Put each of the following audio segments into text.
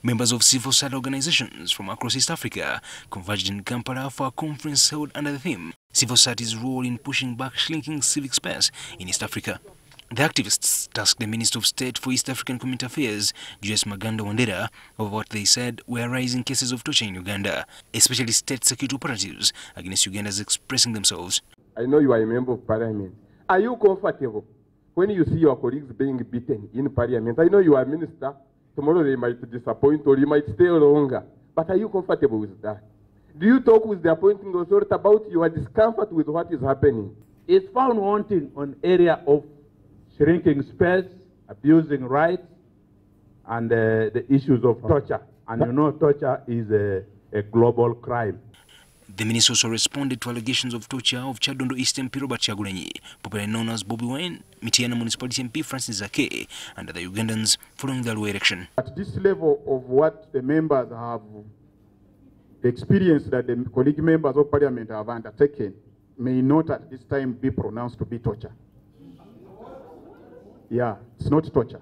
Members of civil society organizations from across East Africa converged in Kampala for a conference held under the theme Civil Society's Role in Pushing Back Shrinking Civic Space in East Africa. The activists tasked the Minister of State for East African Community Affairs, Julius Maganda Wandera, over what they said were rising cases of torture in Uganda, especially state security operatives against Ugandans expressing themselves. I know you are a member of parliament. Are you comfortable when you see your colleagues being beaten in parliament? I know you are a minister. Tomorrow they might disappoint or you might stay longer. But are you comfortable with that? Do you talk with the appointing authority about your discomfort with what is happening? It's found wanting on area of shrinking space, abusing rights, and the issues of torture. And you know torture is a global crime. The minister also responded to allegations of torture of Chadondo East MP Robert Kyagulanyi, popularly known as Bobi Wine, Mitiana Municipality MP Francis Zaake, and other Ugandans following the Luo election. At this level of what the members have, the experience that the colleague members of parliament have undertaken may not at this time be pronounced to be torture. Yeah, it's not torture.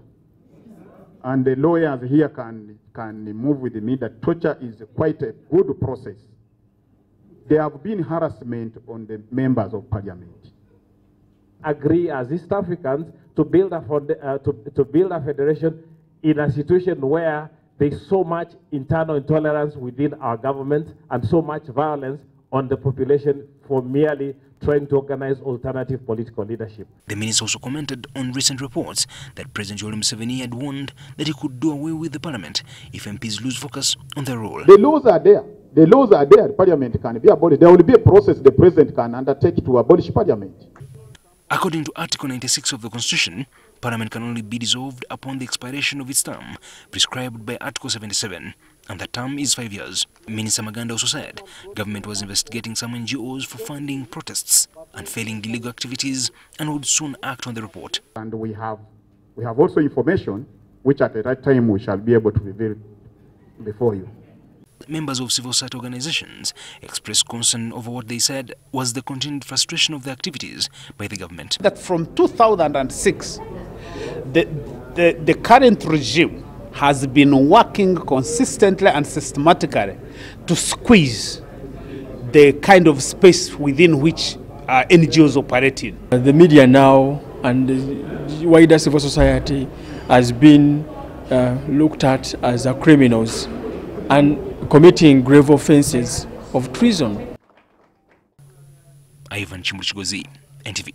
And the lawyers here can move with me that torture is quite a good process. There have been harassment on the members of parliament. Agree as East Africans to build a federation in a situation where there's so much internal intolerance within our government and so much violence on the population for merely trying to organize alternative political leadership. The minister also commented on recent reports that President Julius had warned that he could do away with the parliament if MPs lose focus on their role. The laws are there. The laws are there. Parliament can be abolished. There will be a process the president can undertake to abolish parliament. According to Article 96 of the Constitution, Parliament can only be dissolved upon the expiration of its term, prescribed by Article 77, and that term is 5 years. Minister Maganda also said government was investigating some NGOs for funding protests and failing illegal activities and would soon act on the report. And we have also information which at the right time we shall be able to reveal before you. Members of civil society organizations expressed concern over what they said was the continued frustration of the activities by the government. That from 2006, the current regime has been working consistently and systematically to squeeze the kind of space within which NGOs operate in. The media now and the wider civil society has been looked at as criminals and committing grave offenses of treason. Ivan Chimbuchigozi, NTV.